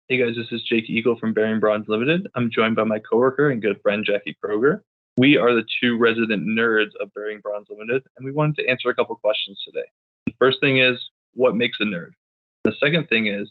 Hey guys, this is Jake Eagle from Bearing Bronze Limited. I'm joined by my coworker and good friend Jackie Kroger. We are the two resident nerds of Bearing Bronze Limited, and we wanted to answer a couple questions today. The first thing is, what makes a nerd? The second thing is,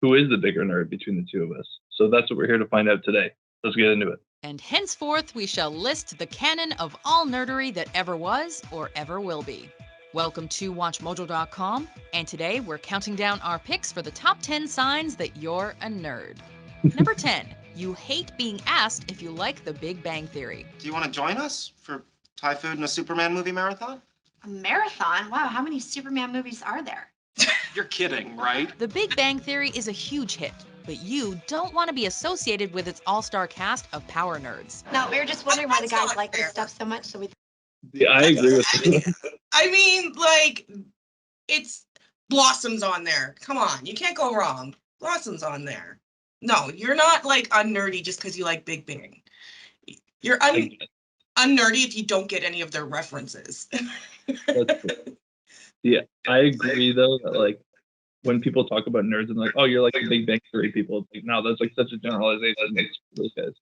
who is the bigger nerd between the two of us? So that's what we're here to find out today. Let's get into it. And henceforth, we shall list the canon of all nerdery that ever was or ever will be. Welcome to WatchMojo.com, and today we're counting down our picks for the top 10 signs that you're a nerd. Number 10, you hate being asked if you like The Big Bang Theory. Do you want to join us for Thai food and a Superman movie marathon? A marathon? Wow, how many Superman movies are there? You're kidding, right? The Big Bang Theory is a huge hit, but you don't want to be associated with its all-star cast of power nerds. No, we were just wondering why the guys like this stuff so much, so we... Yeah, I agree with you. I mean, like, it's Blossom's on there. Come on, you can't go wrong. Blossom's on there. No, you're not, like, unnerdy just because you like Big Bang. You're unnerdy if you don't get any of their references. That's true. Yeah, I agree, though, that, like, when people talk about nerds and like, oh, you're like the Big Bang Theory people, it's like, no, that's like such a generalization for those guys.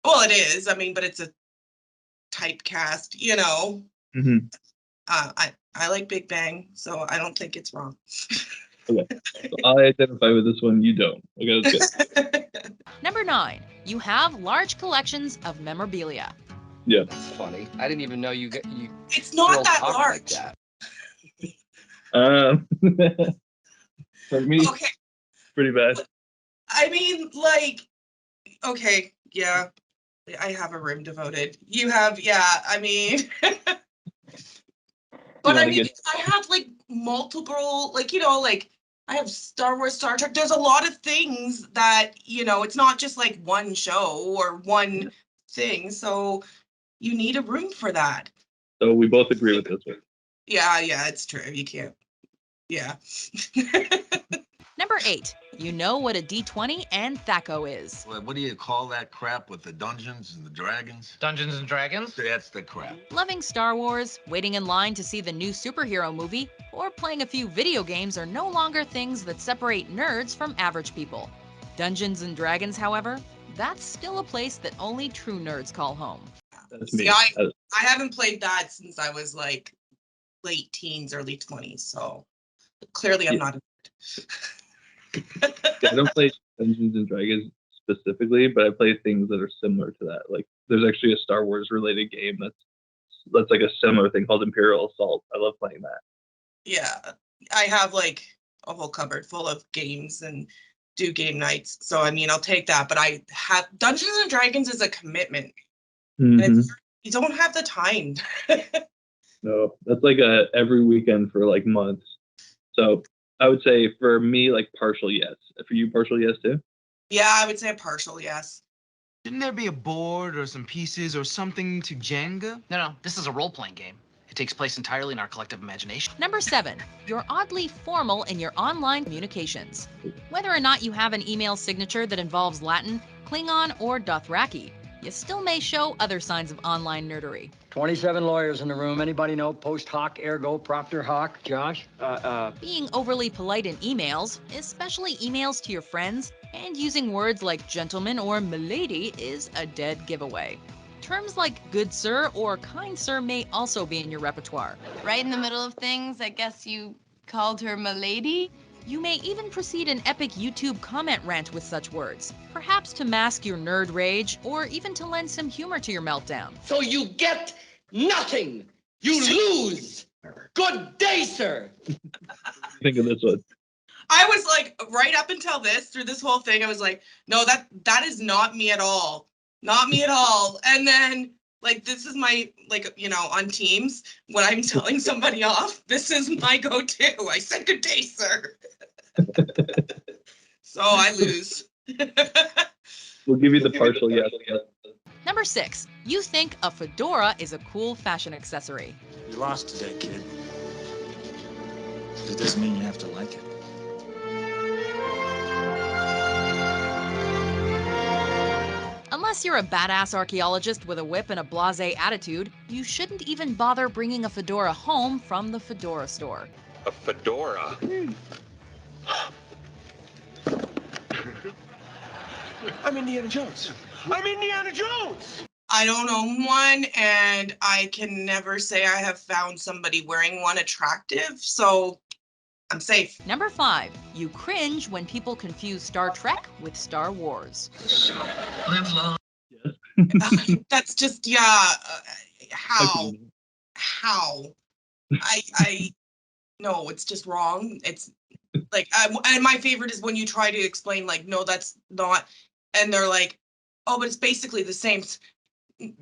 Well, it is. I mean, but it's a typecast, you know. Mm-hmm. I like Big Bang, so I don't think it's wrong. Okay, so I identify with this one. You don't. Okay, that's good. Number 9, you have large collections of memorabilia. Yeah. That's funny. I didn't even know you. It's not girls that talk large. Like that. For me, Okay. pretty bad. I mean, like, okay, yeah, I have a room devoted. You have, yeah, I mean, but I mean, I have like multiple, like, you know, like I have Star Wars, Star Trek. There's a lot of things that, you know, it's not just like one show or one thing. So you need a room for that. So we both agree with this one. Yeah, it's true. You can't. Yeah. Number 8, you know what a D20 and THAC0 is. What do you call that crap with the Dungeons and the Dragons? Dungeons and Dragons? That's the crap. Loving Star Wars, waiting in line to see the new superhero movie, or playing a few video games are no longer things that separate nerds from average people. Dungeons and Dragons, however, that's still a place that only true nerds call home. That's me. See, I haven't played that since I was like late teens, early 20s. So clearly I'm not a nerd. I don't play Dungeons and Dragons specifically, but I play things that are similar to that. Like there's actually a Star Wars related game that's like a similar thing called Imperial Assault. I love playing that. Yeah, I have like a whole cupboard full of games and do game nights. So I mean, I'll take that. But I have Dungeons and Dragons is a commitment. Mm-hmm. And you don't have the time. No, that's like every weekend for like months. So I would say for me, like partial yes. For you, partial yes too? Yeah, I would say a partial yes. Shouldn't there be a board or some pieces or something to Jenga? No, this is a role-playing game. It takes place entirely in our collective imagination. Number 7, you're oddly formal in your online communications. Whether or not you have an email signature that involves Latin, Klingon, or Dothraki, you still may show other signs of online nerdery. 27 lawyers in the room. Anybody know post hoc, ergo, propter hoc? Josh? Being overly polite in emails, especially emails to your friends, and using words like gentleman or milady is a dead giveaway. Terms like good sir or kind sir may also be in your repertoire. Right in the middle of things, I guess you called her milady? You may even proceed an epic YouTube comment rant with such words, perhaps to mask your nerd rage or even to lend some humor to your meltdown. So you get nothing. You lose. Good day, sir. Think of this one. I was like, right up until through this whole thing, I was like, no, that is not me at all. Not me at all. And then, like, this is my, like, you know, on Teams, when I'm telling somebody off, this is my go-to. I said, good day, sir. So I lose. We'll give you the partial yes. Number 6, you think a fedora is a cool fashion accessory. You lost today, kid. But it doesn't mean you have to like it. Unless you're a badass archaeologist with a whip and a blasé attitude, you shouldn't even bother bringing a fedora home from the Fedora store. A fedora? I'm Indiana Jones. I'm Indiana Jones! I don't own one, and I can never say I have found somebody wearing one attractive, so I'm safe. Number 5, you cringe when people confuse Star Trek with Star Wars. Live long. That's just, how? No, it's just wrong. It's like, and my favorite is when you try to explain, like, no, that's not, and they're like, oh, but it's basically the same.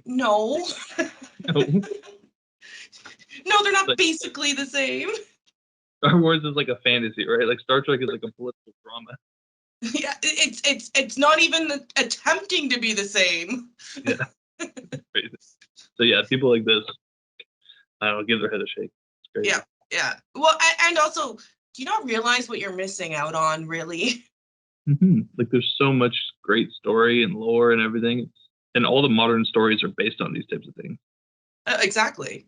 No. No. No, they're not Like- basically the same. Star Wars is like a fantasy, right? Like Star Trek is like a political drama. Yeah, it's not even attempting to be the same. Yeah. Crazy. So yeah, people like this, I don't know, give their head a shake. It's crazy. Yeah. Well, and also, do you not realize what you're missing out on, really? Like there's so much great story and lore and everything, and all the modern stories are based on these types of things. Exactly.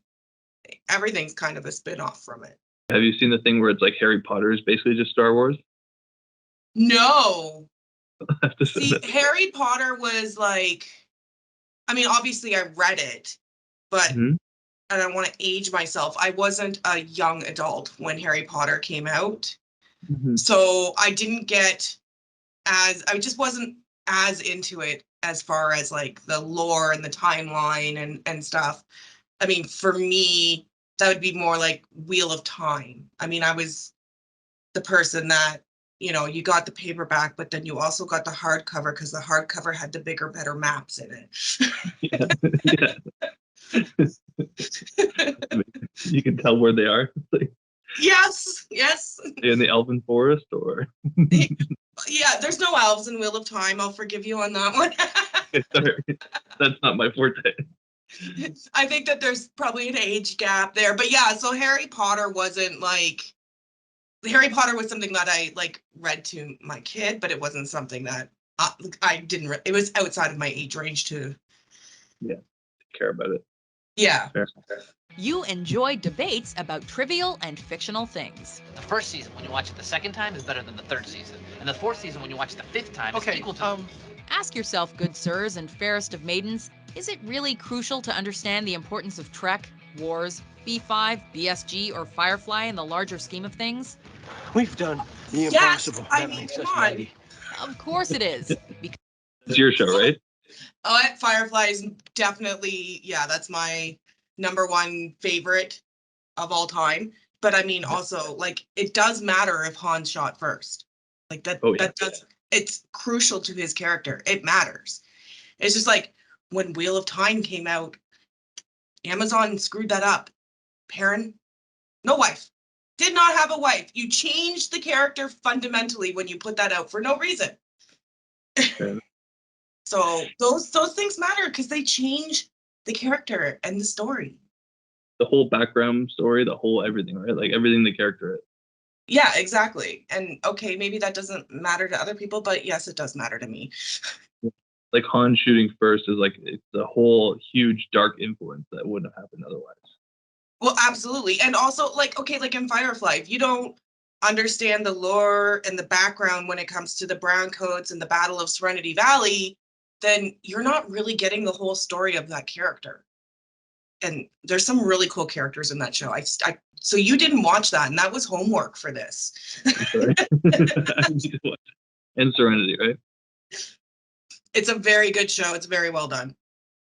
Everything's kind of a spin-off from it. Have you seen the thing where it's like Harry Potter is basically just Star Wars? No. I have to say See, that. Harry Potter was like, I mean, obviously I read it, but Mhm. I don't want to age myself. I wasn't a young adult when Harry Potter came out. Mhm. So I just wasn't as into it as far as like the lore and the timeline and stuff. I mean, for me, that would be more like Wheel of Time. I mean, I was the person that, you got the paperback, but then you also got the hardcover because the hardcover had the bigger, better maps in it. Yeah. You can tell where they are. Like, Yes. in the Elven Forest or Yeah, there's no elves in Wheel of Time. I'll forgive you on that one. sorry, that's not my forte. I think that there's probably an age gap there. But yeah, so Harry Potter was something that I like read to my kid, but it wasn't something that I didn't, it was outside of my age range to. Yeah, care about it. Yeah. Fair. You enjoy debates about trivial and fictional things. The first season, when you watch it the second time, is better than the third season. And the fourth season, when you watch it the fifth time, is equal to... Ask yourself, good sirs and fairest of maidens, is it really crucial to understand the importance of Trek, Wars, B5, BSG, or Firefly in the larger scheme of things? We've done the Yes, impossible. I That mean, makes come us on. mighty. Of course it is. Because It's your show, right? Firefly is definitely, that's my number one favorite of all time. But I mean, also, like, it does matter if Han shot first. Like that, Oh, yeah. that does, it's crucial to his character. It matters. It's just like when Wheel of Time came out, Amazon screwed that up. Perrin, no wife. Did not have a wife. You changed the character fundamentally when you put that out for no reason. Fair. So those things matter because they change the character and the story. The whole background story, the whole everything, right? Like everything the character is. Yeah, exactly. And okay, maybe that doesn't matter to other people, but yes, it does matter to me. Like Han shooting first is like it's a whole huge dark influence that wouldn't have happened otherwise. Well, absolutely. And also, like, okay, like in Firefly, if you don't understand the lore and the background when it comes to the Browncoats and the Battle of Serenity Valley, then you're not really getting the whole story of that character. And there's some really cool characters in that show. So you didn't watch that, and that was homework for this. Sorry. I need to watch it. And Serenity, right? It's a very good show. It's very well done.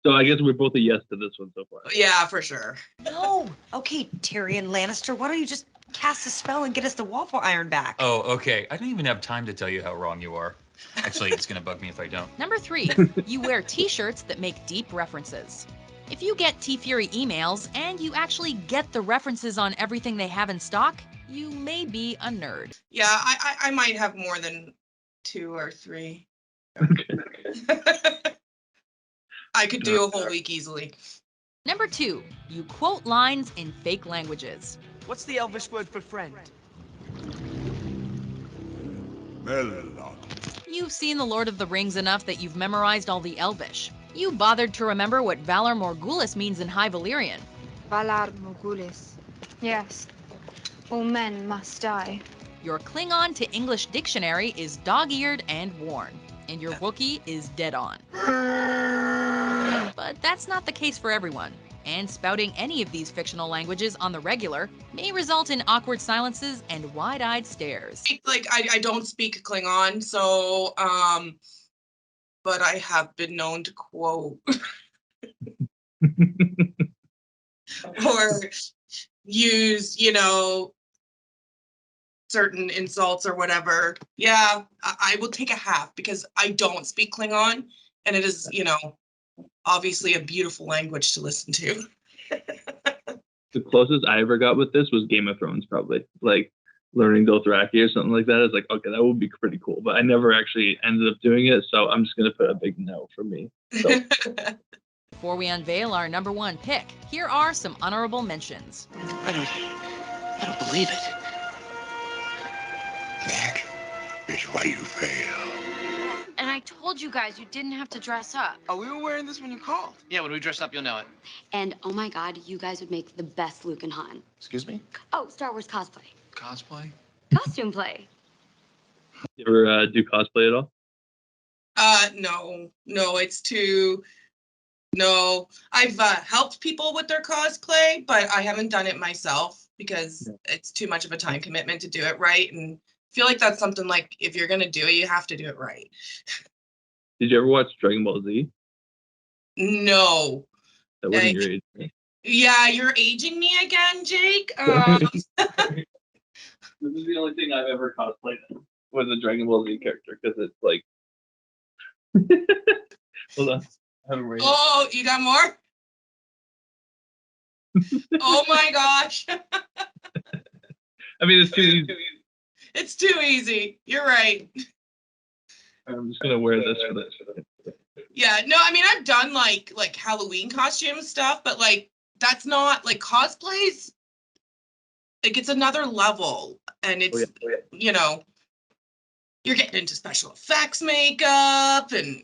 So I guess we're both a yes to this one so far. Yeah, for sure. No. Okay, Tyrion Lannister, why don't you just cast a spell and get us the waffle iron back? Oh, okay. I don't even have time to tell you how wrong you are. Actually, it's gonna bug me if I don't. Number 3, you wear t-shirts that make deep references. If you get T-Fury emails and you actually get the references on everything they have in stock, you may be a nerd. Yeah, I might have more than 2 or 3. I could do a whole week easily. Number 2, you quote lines in fake languages. What's the Elvish word for friend? You've seen The Lord of the Rings enough that you've memorized all the Elvish. You bothered to remember what Valar Morghulis means in High Valyrian. Valar Morghulis. Yes. All men must die. Your Klingon to English dictionary is dog-eared and worn. and your Wookiee is dead on. But that's not the case for everyone, and spouting any of these fictional languages on the regular may result in awkward silences and wide-eyed stares. Like, I don't speak Klingon, so, but I have been known to quote or use, certain insults or whatever. Yeah, I will take a half because I don't speak Klingon, and it is, obviously a beautiful language to listen to. The closest I ever got with this was Game of Thrones, probably. Like learning Dothraki or something like that. It's like, okay, that would be pretty cool. But I never actually ended up doing it, so I'm just going to put a big no for me. So. Before we unveil our number 1 pick, here are some honorable mentions. I don't believe it. That is why you fail. And I told you guys you didn't have to dress up. Oh, we were wearing this when you called. Yeah, when we dress up, you'll know it. And oh my God, you guys would make the best Luke and Han. Excuse me? Oh, Star Wars cosplay. Cosplay? Costume play. You ever do cosplay at all? No, it's too. No, I've helped people with their cosplay, but I haven't done it myself because it's too much of a time commitment to do it right. And I feel like that's something like if you're gonna do it, you have to do it right. Did you ever watch Dragon Ball Z? No. That wasn't your age, right? Yeah, you're aging me again, Jake. This is the only thing I've ever cosplayed as, was a Dragon Ball Z character, because it's like. Hold on. I have it right Oh, you got more? Oh my gosh. I mean, it's too easy. It's too easy. You're right. I'm just gonna wear this for this. Yeah, no, I mean I've done like Halloween costume stuff, but like that's not like cosplays. Like it's another level, and it's you're getting into special effects makeup, and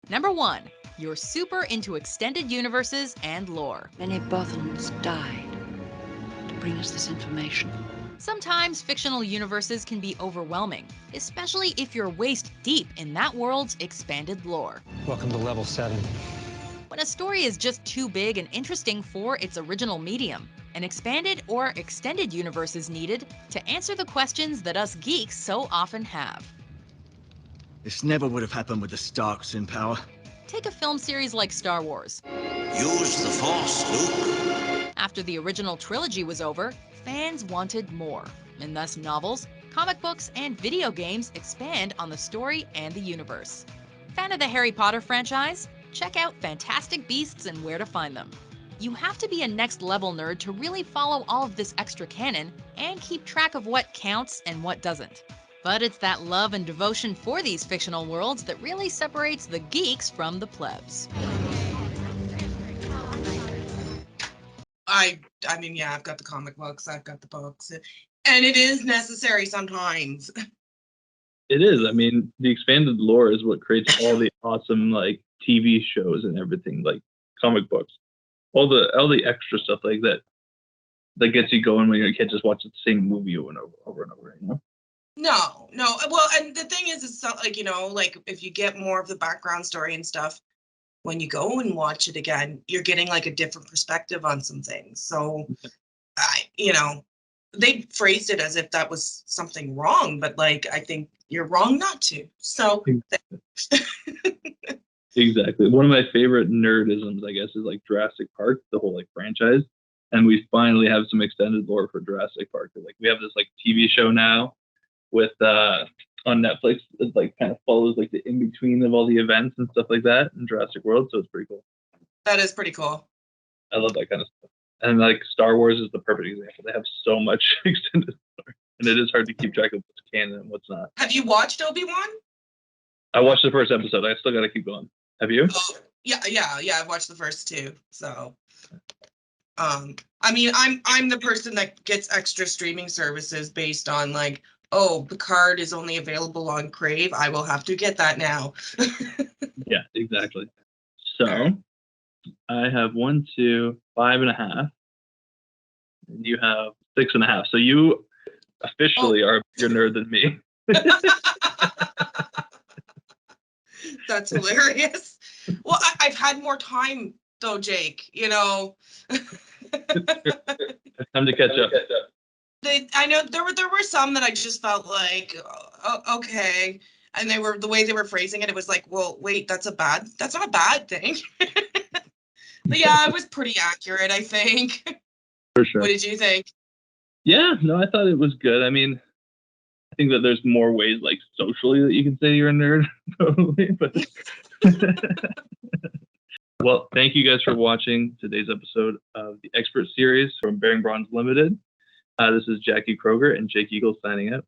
Number 1, you're super into extended universes and lore. Many Bothans died to bring us this information. Sometimes fictional universes can be overwhelming, especially if you're waist deep in that world's expanded lore. Welcome to level 7. When a story is just too big and interesting for its original medium, an expanded or extended universe is needed to answer the questions that us geeks so often have. This never would have happened with the Starks in power. Take a film series like Star Wars. Use the Force, Luke. After the original trilogy was over, fans wanted more, and thus novels, comic books, and video games expand on the story and the universe. Fan of the Harry Potter franchise? Check out Fantastic Beasts and Where to Find Them. You have to be a next-level nerd to really follow all of this extra canon and keep track of what counts and what doesn't. But it's that love and devotion for these fictional worlds that really separates the geeks from the plebs. I mean, yeah, I've got the comic books, I've got the books, and it is necessary sometimes. It is. I mean, the expanded lore is what creates all the awesome like TV shows and everything, like comic books, all the extra stuff like that gets you going when you can't just watch the same movie over and over, No. Well, and the thing is, it's not like, like if you get more of the background story and stuff, when you go and watch it again, you're getting like a different perspective on some things. So, they phrased it as if that was something wrong, but like, I think you're wrong not to. So. Exactly. One of my favorite nerdisms, I guess, is like Jurassic Park, the whole like franchise. And we finally have some extended lore for Jurassic Park. Like we have this like TV show now with on Netflix that like kind of follows like the in between of all the events and stuff like that in Jurassic World. So it's pretty cool. That is pretty cool. I love that kind of stuff. And like Star Wars is the perfect example. They have so much extended lore, and it is hard to keep track of what's canon and what's not. Have you watched Obi-Wan? I watched the first episode. I still got to keep going. Have you? Oh, yeah. I've watched the first 2. So, I mean, I'm the person that gets extra streaming services based on like, oh, Picard is only available on Crave. I will have to get that now. Yeah, exactly. So I have 1, 2, 5.5. And you have 6.5. So you officially are a bigger nerd than me. That's hilarious. Well, I've had more time though, Jake. You know. It's time to catch up. I know there were some that I just felt like, okay, and they were the way they were phrasing it. It was like, well, wait, that's not a bad thing. But yeah, it was pretty accurate, I think. For sure. What did you think? Yeah, no, I thought it was good. I mean, I think that there's more ways, like socially, that you can say you're a nerd, probably. But well, thank you guys for watching today's episode of the Expert Series from Bearing Bronze Limited. This is Jackie Kroger and Jake Eagle signing out.